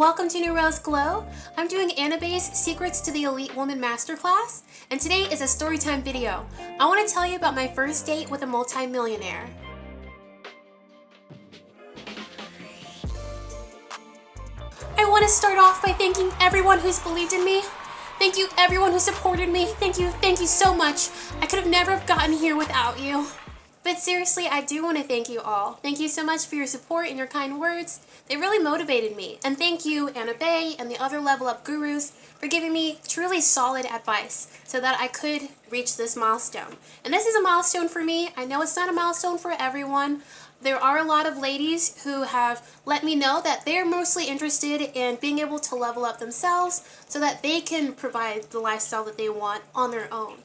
Welcome to New Rose Glow. I'm doing Annabe's Secrets to the Elite Woman Masterclass, and today is a storytime video. I want to tell you about my first date with a multi-millionaire. I want to start off by thanking everyone who's believed in me. Thank you everyone who supported me. Thank you so much. I could have never gotten here without you. But seriously, I do want to thank you all. Thank you so much for your support and your kind words. They really motivated me. And thank you, Annabe and the other Level Up gurus, for giving me truly solid advice so that I could reach this milestone. And this is a milestone for me. I know it's not a milestone for everyone. There are a lot of ladies who have let me know that they're mostly interested in being able to level up themselves so that they can provide the lifestyle that they want on their own.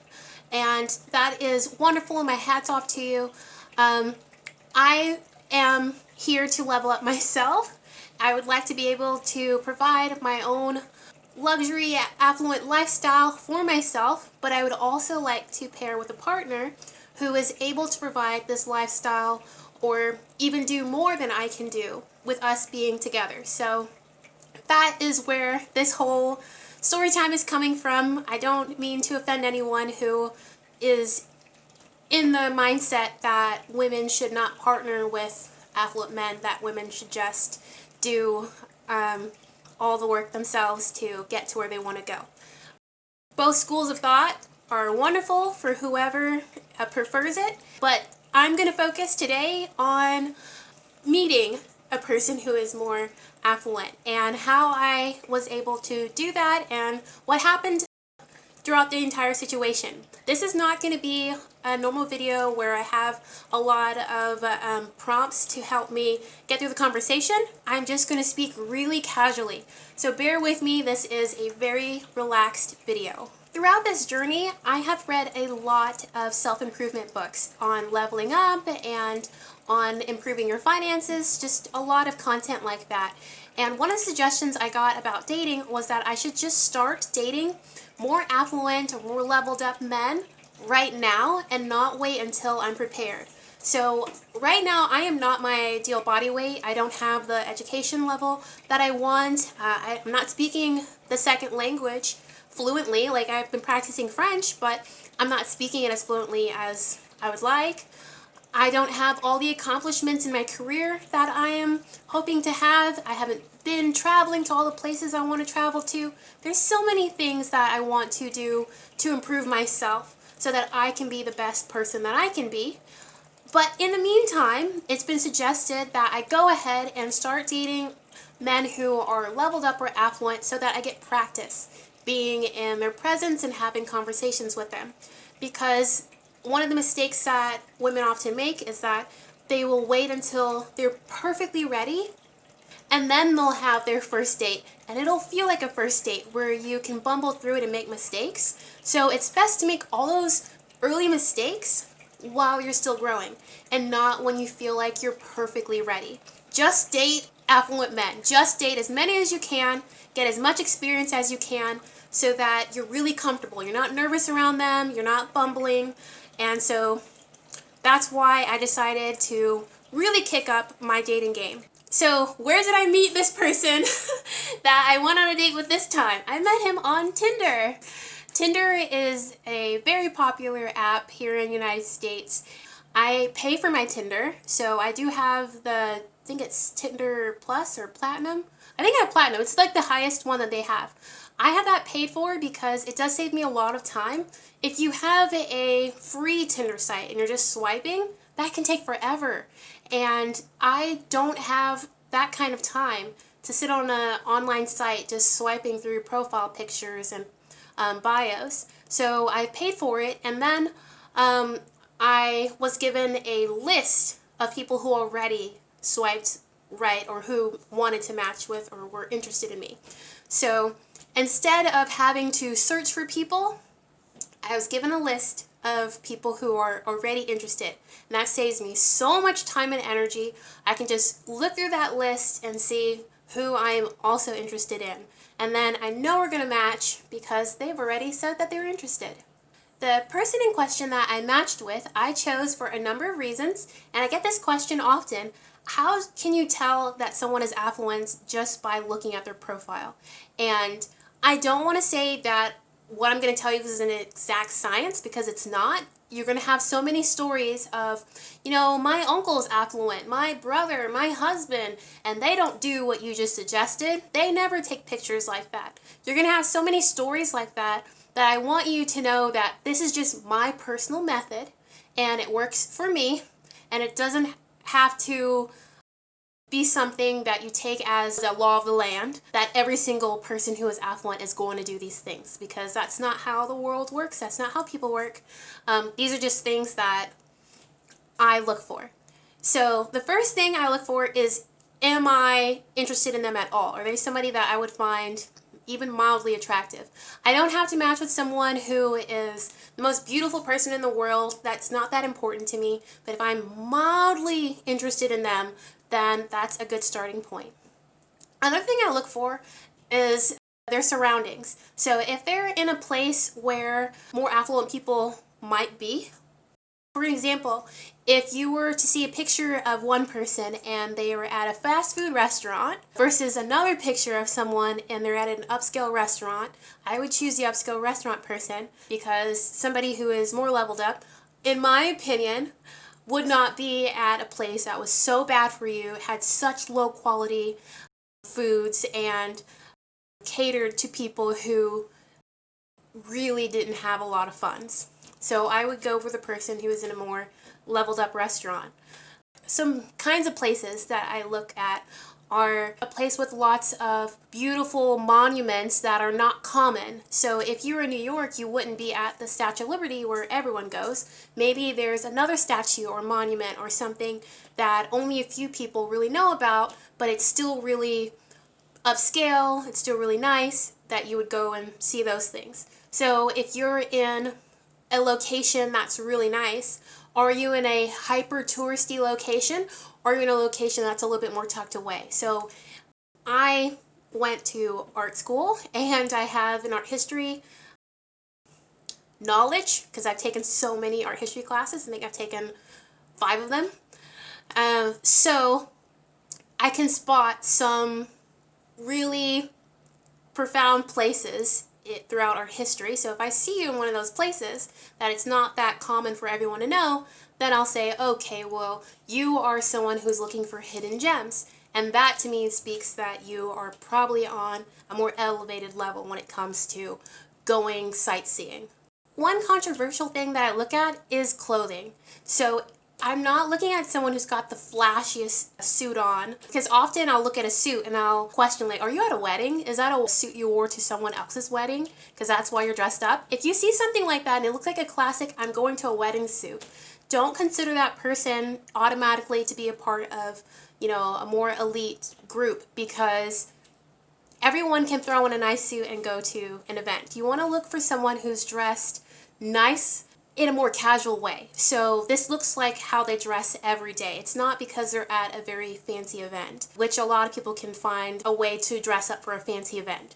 And that is wonderful, and my hat's off to you. I am here to level up myself. I would like to be able to provide my own luxury, affluent lifestyle for myself, but I would also like to pair with a partner who is able to provide this lifestyle or even do more than I can do with us being together. So that is where this whole story time is coming from. I don't mean to offend anyone who is in the mindset that women should not partner with affluent men, that women should just do all the work themselves to get to where they want to go. Both schools of thought are wonderful for whoever prefers it, but I'm going to focus today on meeting a person who is more affluent and how I was able to do that and what happened throughout the entire situation. This is not going to be a normal video where I have a lot of prompts to help me get through the conversation. I'm just going to speak really casually. So bear with me, this is a very relaxed video. Throughout this journey, I have read a lot of self-improvement books on leveling up and on improving your finances, just a lot of content like that. And one of the suggestions I got about dating was that I should just start dating more affluent or more leveled up men right now and not wait until I'm prepared. So right now I am not my ideal body weight. I don't have the education level that I want. I'm not speaking the second language fluently. Like, I've been practicing French, but I'm not speaking it as fluently as I would like. I don't have all the accomplishments in my career that I am hoping to have. I haven't been traveling to all the places I want to travel to. There's so many things that I want to do to improve myself so that I can be the best person that I can be. But in the meantime, it's been suggested that I go ahead and start dating men who are leveled up or affluent so that I get practice being in their presence and having conversations with them. Because one of the mistakes that women often make is that they will wait until they're perfectly ready and then they'll have their first date, and it'll feel like a first date where you can bumble through it and make mistakes. So it's best to make all those early mistakes while you're still growing and not when you feel like you're perfectly ready. Just date affluent men. Just date as many as you can, get as much experience as you can so that you're really comfortable. You're not nervous around them, you're not bumbling. And so that's why I decided to really kick up my dating game. So where did I meet this person that I went on a date with this time? I met him on Tinder. Tinder is a very popular app here in the United States. I pay for my Tinder, so I do have I think it's Tinder Plus or Platinum. I think I have Platinum. It's like the highest one that they have. I have that paid for because it does save me a lot of time. If you have a free Tinder site and you're just swiping, that can take forever. And I don't have that kind of time to sit on an online site just swiping through profile pictures and bios. So I paid for it, and then I was given a list of people who already swiped right or who wanted to match with or were interested in me. So instead of having to search for people, I was given a list of people who are already interested. And that saves me so much time and energy. I can just look through that list and see who I am also interested in. And then I know we're going to match because they've already said that they're interested. The person in question that I matched with, I chose for a number of reasons, and I get this question often. how can you tell that someone is affluent just by looking at their profile? And I don't want to say that what I'm going to tell you is an exact science, because it's not. You're going to have so many stories of, my uncle's affluent, my brother, my husband, and they don't do what you just suggested. They never take pictures like that. You're going to have so many stories like that I want you to know that this is just my personal method, and it works for me, and it doesn't have to be something that you take as a law of the land, that every single person who is affluent is going to do these things, because that's not how the world works. That's not how people work. These are just things that I look for. So the first thing I look for is, am I interested in them at all? Are they somebody that I would find even mildly attractive? I don't have to match with someone who is the most beautiful person in the world. That's not that important to me. But if I'm mildly interested in them, then that's a good starting point. Another thing I look for is their surroundings. So if they're in a place where more affluent people might be, for example, if you were to see a picture of one person and they were at a fast food restaurant versus another picture of someone and they're at an upscale restaurant, I would choose the upscale restaurant person, because somebody who is more leveled up, in my opinion, would not be at a place that was so bad for you, had such low quality foods, and catered to people who really didn't have a lot of funds. So I would go for the person who was in a more leveled up restaurant. Some kinds of places that I look at are a place with lots of beautiful monuments that are not common. So if you were in New York, you wouldn't be at the Statue of Liberty where everyone goes. Maybe there's another statue or monument or something that only a few people really know about, but it's still really upscale, it's still really nice, that you would go and see those things. So if you're in a location that's really nice, are you in a hyper touristy location, or are you in a location that's a little bit more tucked away? So I went to art school, and I have an art history knowledge because I've taken so many art history classes. I think I've taken 5 of them. So I can spot some really profound places throughout our history. So if I see you in one of those places that it's not that common for everyone to know, then I'll say, okay, well, you are someone who's looking for hidden gems. And that to me speaks that you are probably on a more elevated level when it comes to going sightseeing. One controversial thing that I look at is clothing. So I'm not looking at someone who's got the flashiest suit on, because often I'll look at a suit and I'll question, like, are you at a wedding? Is that a suit you wore to someone else's wedding? Because that's why you're dressed up. If you see something like that and it looks like a classic I'm going to a wedding suit, don't consider that person automatically to be a part of, a more elite group, because everyone can throw in a nice suit and go to an event. You want to look for someone who's dressed nice in a more casual way. So this looks like how they dress every day. It's not because they're at a very fancy event, which a lot of people can find a way to dress up for a fancy event.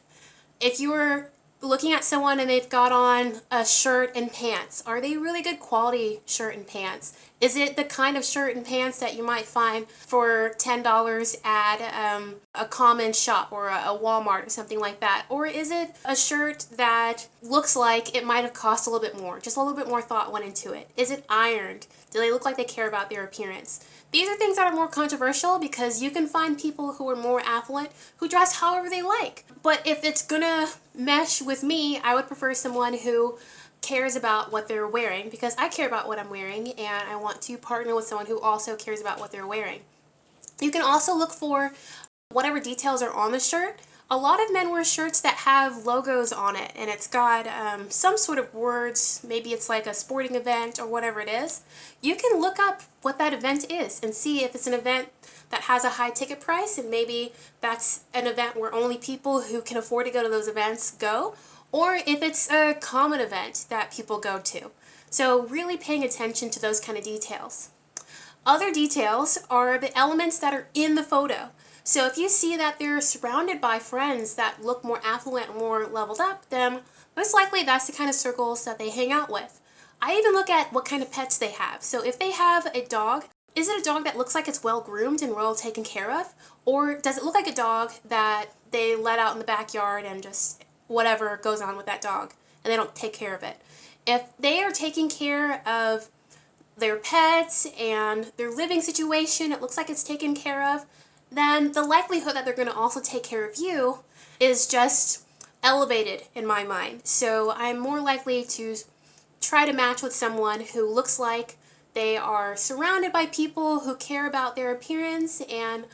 If you were looking at someone and they've got on a shirt and pants, are they really good quality shirt and pants? Is it the kind of shirt and pants that you might find for $10 at a common shop or a Walmart or something like that? Or is it a shirt that looks like it might have cost a little bit more? Just a little bit more thought went into it. Is it ironed? Do they look like they care about their appearance? These are things that are more controversial, because you can find people who are more affluent who dress however they like. But if it's gonna mesh with me, I would prefer someone who cares about what they're wearing, because I care about what I'm wearing, and I want to partner with someone who also cares about what they're wearing. You can also look for whatever details are on the shirt. A lot of men wear shirts that have logos on it, and it's got some sort of words. Maybe it's like a sporting event or whatever it is. You can look up what that event is and see if it's an event that has a high ticket price, and maybe that's an event where only people who can afford to go to those events go, or if it's a common event that people go to. So really paying attention to those kind of details. Other details are the elements that are in the photo. So if you see that they're surrounded by friends that look more affluent, more leveled up, then most likely that's the kind of circles that they hang out with. I even look at what kind of pets they have. So if they have a dog, Is it a dog that looks like it's well groomed and well taken care of? Or does it look like a dog that they let out in the backyard and just whatever goes on with that dog and they don't take care of it? If they are taking care of their pets and their living situation, it looks like it's taken care of, then the likelihood that they're going to also take care of you is just elevated in my mind. So I'm more likely to try to match with someone who looks like they are surrounded by people who care about their appearance and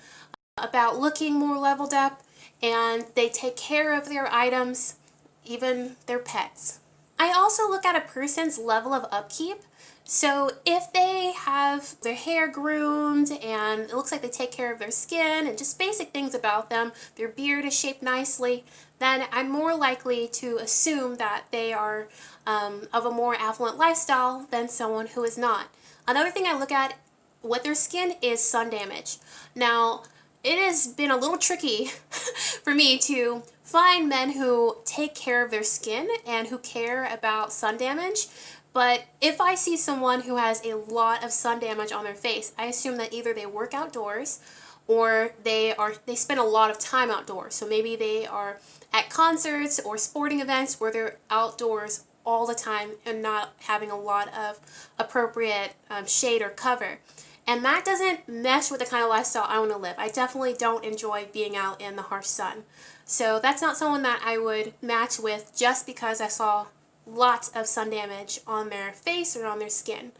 about looking more leveled up, and they take care of their items, even their pets. I also look at a person's level of upkeep. So if they have their hair groomed and it looks like they take care of their skin and just basic things about them, their beard is shaped nicely, then I'm more likely to assume that they are of a more affluent lifestyle than someone who is not. Another thing I look at with their skin is sun damage. Now, it has been a little tricky for me to find men who take care of their skin and who care about sun damage. But if I see someone who has a lot of sun damage on their face, I assume that either they work outdoors or they spend a lot of time outdoors. So maybe they are at concerts or sporting events where they're outdoors all the time and not having a lot of appropriate shade or cover. And that doesn't mesh with the kind of lifestyle I want to live. I definitely don't enjoy being out in the harsh sun. So that's not someone that I would match with just because I saw lots of sun damage on their face or on their skin.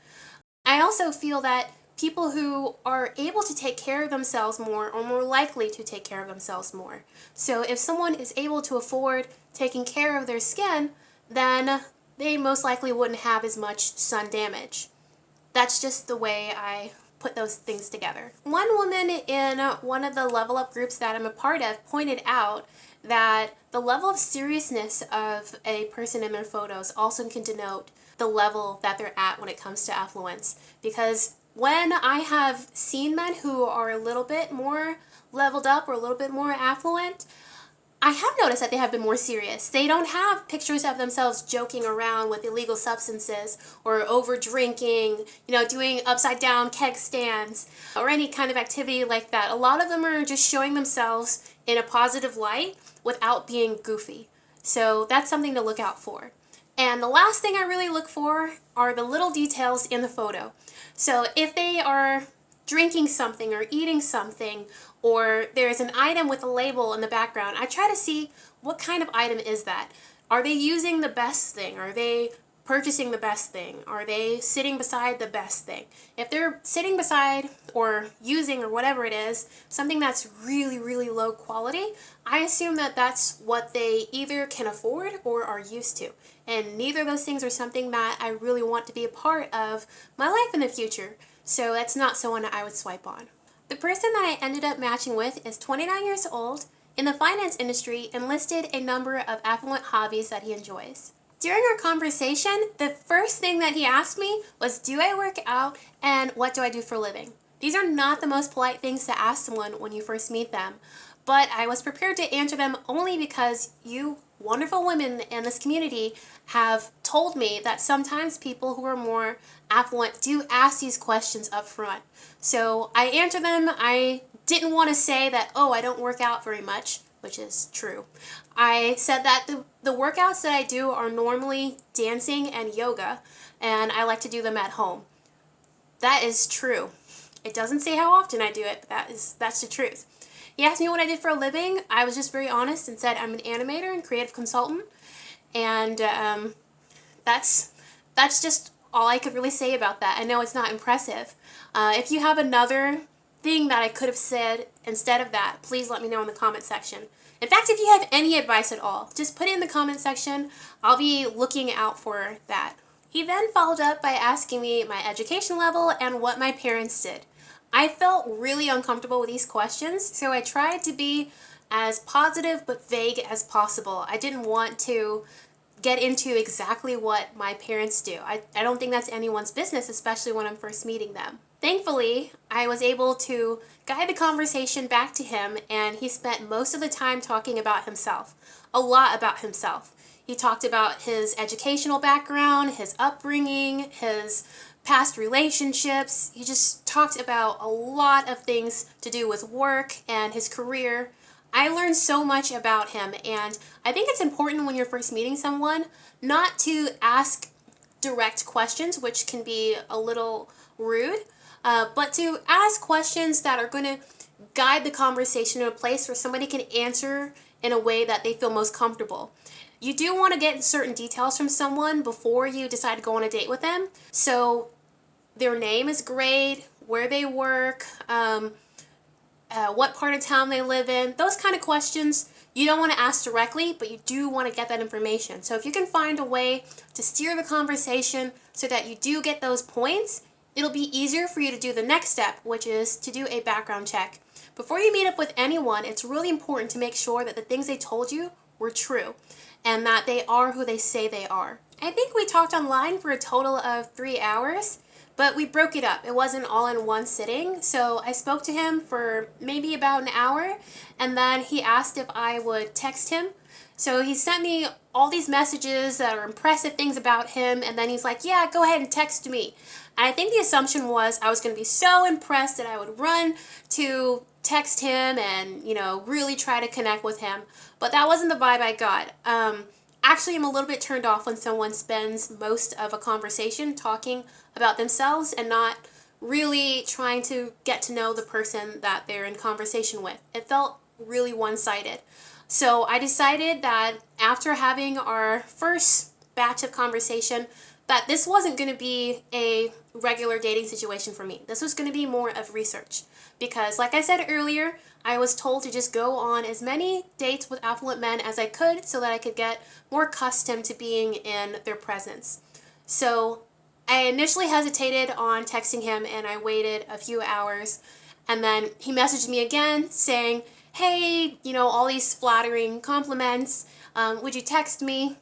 I also feel that people who are able to take care of themselves more are more likely to take care of themselves more. So if someone is able to afford taking care of their skin, then they most likely wouldn't have as much sun damage. That's just the way I put those things together. One woman in one of the level up groups that I'm a part of pointed out that the level of seriousness of a person in their photos also can denote the level that they're at when it comes to affluence. Because when I have seen men who are a little bit more leveled up or a little bit more affluent, I have noticed that they have been more serious. They don't have pictures of themselves joking around with illegal substances or over drinking, doing upside down keg stands or any kind of activity like that. A lot of them are just showing themselves in a positive light without being goofy. So that's something to look out for. And the last thing I really look for are the little details in the photo. So if they are drinking something or eating something, or there's an item with a label in the background, I try to see what kind of item is that. Are they using the best thing? Are they purchasing the best thing? Are they sitting beside the best thing? If they're sitting beside or using or whatever it is, something that's really, really low quality, I assume that that's what they either can afford or are used to. And neither of those things are something that I really want to be a part of my life in the future. So that's not someone that I would swipe on. The person that I ended up matching with is 29 years old, in the finance industry, and listed a number of affluent hobbies that he enjoys. During our conversation, the first thing that he asked me was, do I work out and what do I do for a living? These are not the most polite things to ask someone when you first meet them, but I was prepared to answer them only because you wonderful women in this community have told me that sometimes people who are more affluent do ask these questions up front. So I answered them. I didn't want to say that, oh, I don't work out very much, which is true. I said that the workouts that I do are normally dancing and yoga, and I like to do them at home. That is true. It doesn't say how often I do it, but that's the truth. He asked me what I did for a living. I was just very honest and said I'm an animator and creative consultant, and that's just all I could really say about that. I know it's not impressive. If you have another thing that I could have said instead of that, please let me know in the comment section. In fact, if you have any advice at all, just put it in the comment section. I'll be looking out for that. He then followed up by asking me my education level and what my parents did. I felt really uncomfortable with these questions, so I tried to be as positive but vague as possible. I didn't want to get into exactly what my parents do. I don't think that's anyone's business, especially when I'm first meeting them. Thankfully, I was able to guide the conversation back to him, and he spent most of the time talking about himself, a lot about himself. He talked about his educational background, his upbringing, his past relationships. He just talked about a lot of things to do with work and his career. I learned so much about him, and I think it's important when you're first meeting someone not to ask direct questions, which can be a little rude, but to ask questions that are going to guide the conversation to a place where somebody can answer in a way that they feel most comfortable. You do want to get certain details from someone before you decide to go on a date with them. So their name is great, where they work, what part of town they live in, those kind of questions you don't want to ask directly, but you do want to get that information. So if you can find a way to steer the conversation so that you do get those points, it'll be easier for you to do the next step, which is to do a background check. Before you meet up with anyone, it's really important to make sure that the things they told you were true and that they are who they say they are. I think we talked online for a total of 3 hours, but we broke it up. It wasn't all in one sitting. So I spoke to him for maybe about an hour, and then he asked if I would text him. So he sent me all these messages that are impressive things about him, and then he's like, yeah, go ahead and text me. And I think the assumption was I was going to be so impressed that I would run to text him and, really try to connect with him. But that wasn't the vibe I got. Actually, I'm a little bit turned off when someone spends most of a conversation talking about themselves and not really trying to get to know the person that they're in conversation with. It felt really one-sided. So I decided that after having our first batch of conversation, that this wasn't going to be a regular dating situation for me. This was going to be more of research. Because like I said earlier, I was told to just go on as many dates with affluent men as I could so that I could get more accustomed to being in their presence. So I initially hesitated on texting him, and I waited a few hours, and then he messaged me again saying, hey, all these flattering compliments, would you text me?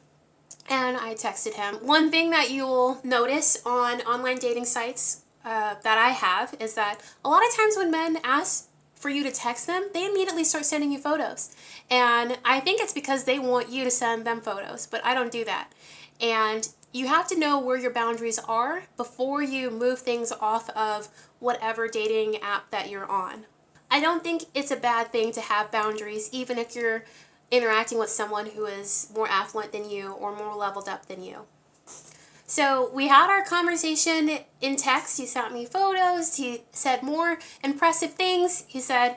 And I texted him. One thing that you will notice on online dating sites that I have is that a lot of times when men ask for you to text them, they immediately start sending you photos. And I think it's because they want you to send them photos, but I don't do that. And you have to know where your boundaries are before you move things off of whatever dating app that you're on. I don't think it's a bad thing to have boundaries, even if you're interacting with someone who is more affluent than you or more leveled up than you. So we had our conversation in text. He sent me photos. He said more impressive things. He said,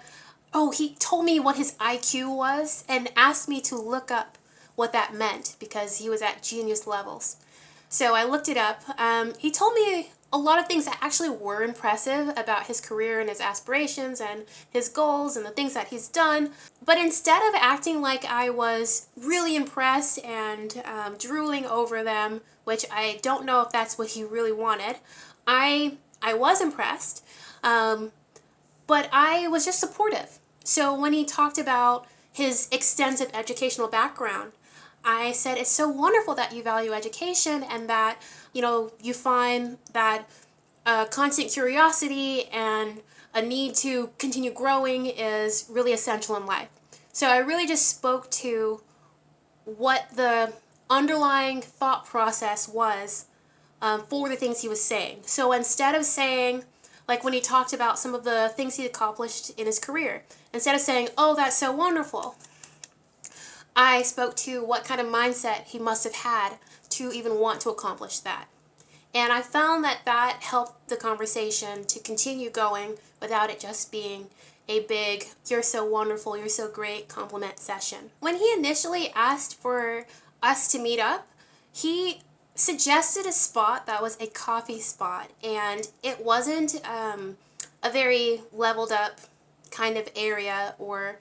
he told me what his IQ was and asked me to look up what that meant because he was at genius levels. So I looked it up. He told me a lot of things that actually were impressive about his career and his aspirations and his goals and the things that he's done. But instead of acting like I was really impressed and drooling over them, which I don't know if that's what he really wanted, I was impressed, but I was just supportive. So when he talked about his extensive educational background, I said, it's so wonderful that you value education and that, you find that constant curiosity and a need to continue growing is really essential in life. So I really just spoke to what the underlying thought process was for the things he was saying. So instead of saying, like when he talked about some of the things he accomplished in his career, instead of saying, oh, that's so wonderful, I spoke to what kind of mindset he must have had to even want to accomplish that. And I found that that helped the conversation to continue going without it just being a big, you're so wonderful, you're so great compliment session. When he initially asked for us to meet up, he suggested a spot that was a coffee spot, and it wasn't a very leveled up kind of area or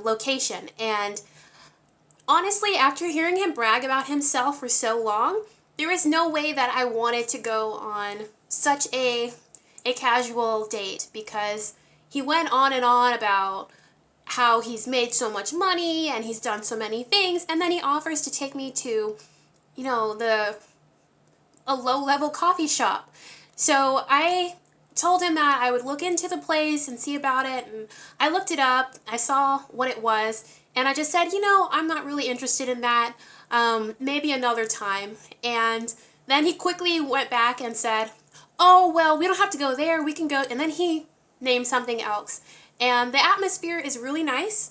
location. And honestly, after hearing him brag about himself for so long, there was no way that I wanted to go on such a casual date, because he went on and on about how he's made so much money and he's done so many things, and then he offers to take me to, a low-level coffee shop. So I told him that I would look into the place and see about it, and I looked it up, I saw what it was, and I just said, I'm not really interested in that, maybe another time. And then he quickly went back and said, oh, well, we don't have to go there, we can go, and then he named something else. And the atmosphere is really nice,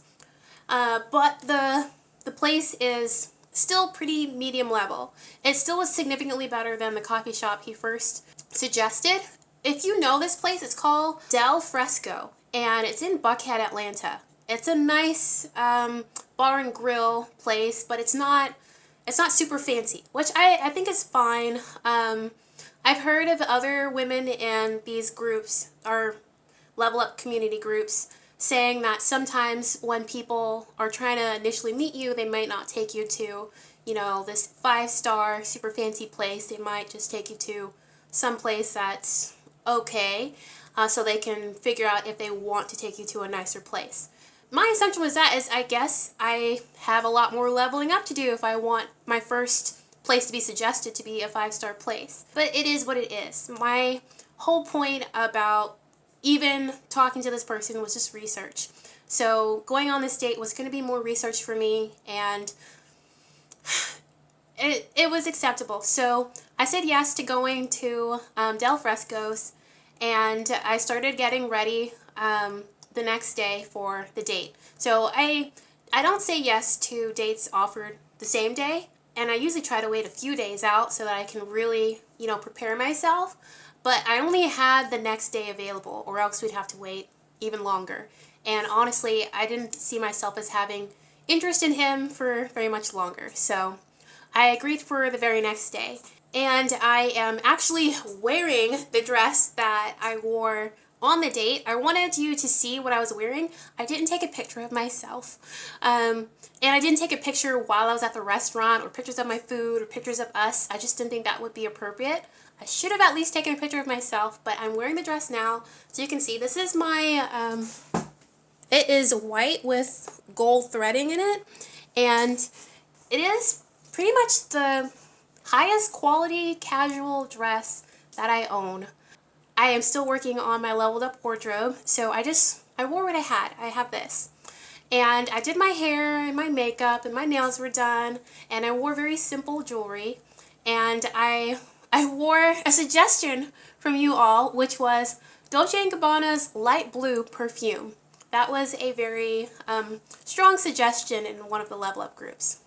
but the place is still pretty medium level. It still was significantly better than the coffee shop he first suggested. If you know this place, it's called Del Fresco, and it's in Buckhead, Atlanta. It's a nice bar and grill place, but it's not super fancy, which I think is fine. I've heard of other women in these groups, or level up community groups, saying that sometimes when people are trying to initially meet you, they might not take you to, you know, this 5-star super fancy place. They might just take you to some place that's okay, so they can figure out if they want to take you to a nicer place. My assumption was that is, I guess I have a lot more leveling up to do if I want my first place to be suggested to be a 5-star place. But it is what it is. My whole point about even talking to this person was just research. So going on this date was going to be more research for me, and it was acceptable. So I said yes to going to Del Fresco's, and I started getting ready the next day for the date. So I don't say yes to dates offered the same day, and I usually try to wait a few days out so that I can really, you know, prepare myself. But I only had the next day available, or else we'd have to wait even longer. And honestly, I didn't see myself as having interest in him for very much longer. So I agreed for the very next day. And I am actually wearing the dress that I wore on the date. I wanted you to see what I was wearing. I didn't take a picture of myself. And I didn't take a picture while I was at the restaurant, or pictures of my food, or pictures of us. I just didn't think that would be appropriate. I should have at least taken a picture of myself, but I'm wearing the dress now, so you can see. This is my, it is white with gold threading in it, and it is pretty much the highest quality casual dress that I own. I am still working on my leveled up wardrobe, so I wore what I had. I have this. And I did my hair and my makeup and my nails were done, and I wore very simple jewelry, and I wore a suggestion from you all, which was Dolce & Gabbana's light blue perfume. That was a very strong suggestion in one of the level up groups.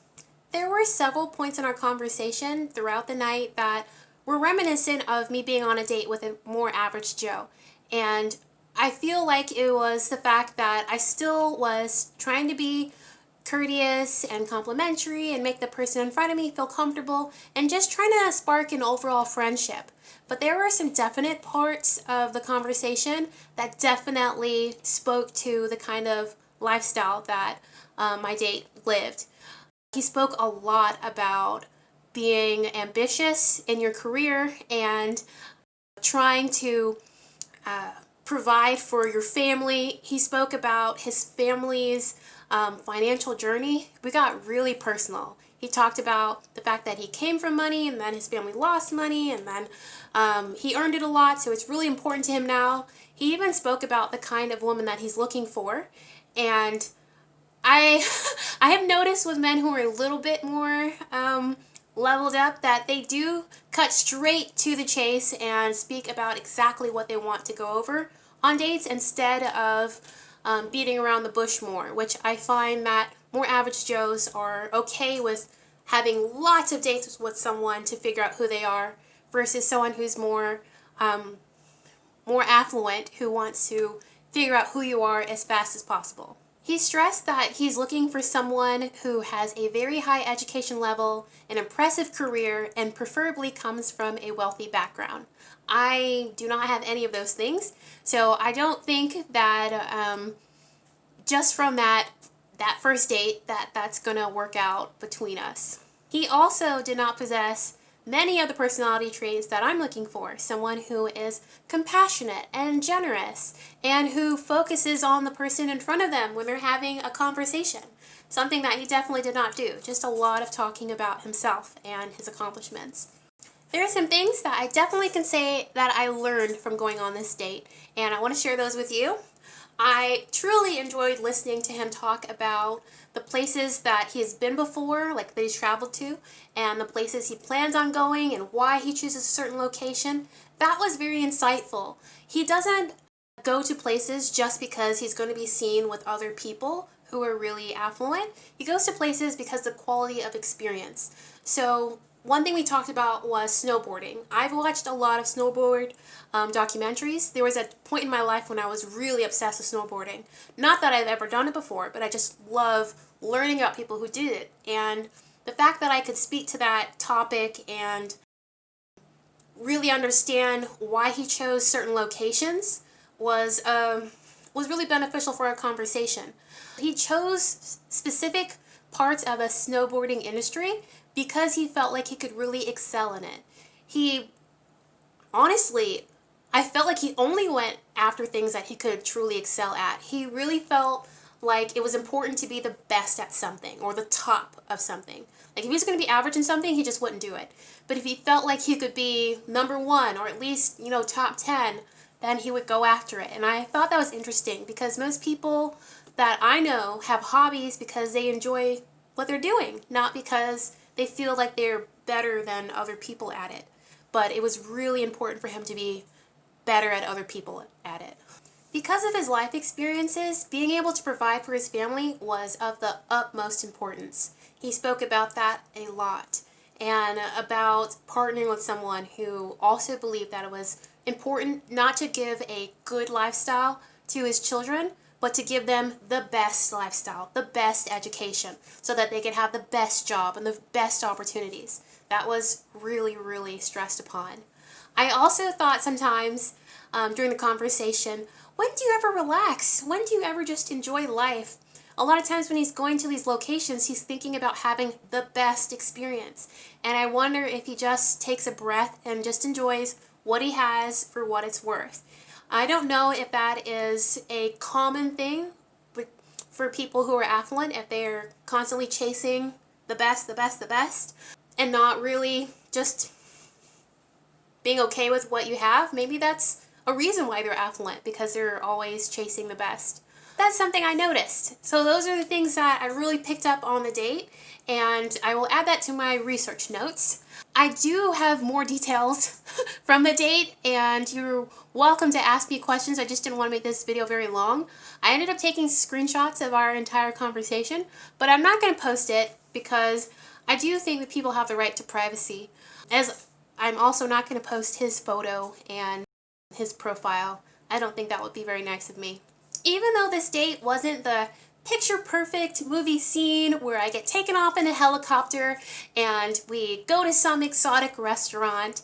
There were several points in our conversation throughout the night that were reminiscent of me being on a date with a more average Joe. And I feel like it was the fact that I still was trying to be courteous and complimentary and make the person in front of me feel comfortable, and just trying to spark an overall friendship. But there were some definite parts of the conversation that definitely spoke to the kind of lifestyle that my date lived. He spoke a lot about being ambitious in your career and trying to provide for your family. He spoke about his family's financial journey. We got really personal. He talked about the fact that he came from money, and then his family lost money, and then he earned it a lot, so it's really important to him now. He even spoke about the kind of woman that he's looking for, and I have noticed with men who are a little bit more leveled up that they do cut straight to the chase and speak about exactly what they want to go over on dates, instead of beating around the bush more, which I find that more average Joes are okay with having lots of dates with someone to figure out who they are, versus someone who's more affluent, who wants to figure out who you are as fast as possible. He stressed that he's looking for someone who has a very high education level, an impressive career, and preferably comes from a wealthy background. I do not have any of those things, so I don't think that just from that first date that's going to work out between us. He also did not possess many of the personality traits that I'm looking for. Someone who is compassionate and generous, and who focuses on the person in front of them when they're having a conversation. Something that he definitely did not do. Just a lot of talking about himself and his accomplishments. There are some things that I definitely can say that I learned from going on this date, and I want to share those with you. I truly enjoyed listening to him talk about the places that he has been before, like that he's traveled to, and the places he plans on going and why he chooses a certain location. That was very insightful. He doesn't go to places just because he's going to be seen with other people who are really affluent. He goes to places because of the quality of experience. So one thing we talked about was snowboarding. I've watched a lot of snowboard documentaries. There was a point in my life when I was really obsessed with snowboarding. Not that I've ever done it before, but I just love learning about people who did it. And the fact that I could speak to that topic and really understand why he chose certain locations was really beneficial for our conversation. He chose specific parts of the snowboarding industry because he felt like he could really excel in it. Honestly, I felt like he only went after things that he could truly excel at. He really felt like it was important to be the best at something or the top of something. Like if he was going to be average in something, he just wouldn't do it. But if he felt like he could be number one or at least, top 10, then he would go after it. And I thought that was interesting because most people that I know have hobbies because they enjoy what they're doing, not because they feel like they're better than other people at it. But it was really important for him to be better at other people at it. Because of his life experiences, being able to provide for his family was of the utmost importance. He spoke about that a lot and about partnering with someone who also believed that it was important not to give a good lifestyle to his children, but to give them the best lifestyle, the best education, so that they could have the best job and the best opportunities. That was really, really stressed upon. I also thought sometimes during the conversation, when do you ever relax? When do you ever just enjoy life? A lot of times when he's going to these locations, he's thinking about having the best experience. And I wonder if he just takes a breath and just enjoys what he has for what it's worth. I don't know if that is a common thing for people who are affluent, if they're constantly chasing the best, the best, the best, and not really just being okay with what you have. Maybe that's a reason why they're affluent, because they're always chasing the best. That's something I noticed. So those are the things that I really picked up on the date, and I will add that to my research notes. I do have more details from the date, and you're welcome to ask me questions. I just didn't want to make this video very long. I ended up taking screenshots of our entire conversation, but I'm not going to post it because I do think that people have the right to privacy, as I'm also not going to post his photo and his profile. I don't think that would be very nice of me. Even though this date wasn't the picture-perfect movie scene where I get taken off in a helicopter and we go to some exotic restaurant,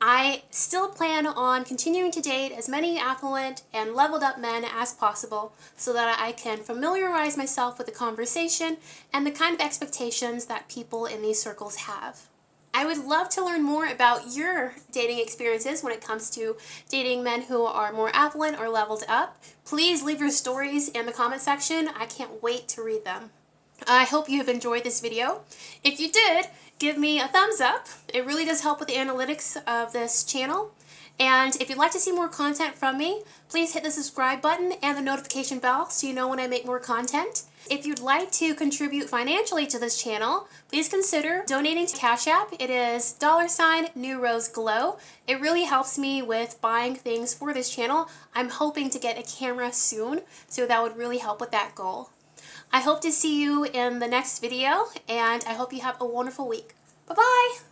I still plan on continuing to date as many affluent and leveled up men as possible so that I can familiarize myself with the conversation and the kind of expectations that people in these circles have. I would love to learn more about your dating experiences when it comes to dating men who are more affluent or leveled up. Please leave your stories in the comment section. I can't wait to read them. I hope you have enjoyed this video. If you did, give me a thumbs up. It really does help with the analytics of this channel. And if you'd like to see more content from me, please hit the subscribe button and the notification bell so you know when I make more content. If you'd like to contribute financially to this channel, please consider donating to Cash App. It is $NewRoseGlow. It really helps me with buying things for this channel. I'm hoping to get a camera soon, so that would really help with that goal. I hope to see you in the next video, and I hope you have a wonderful week. Bye-bye!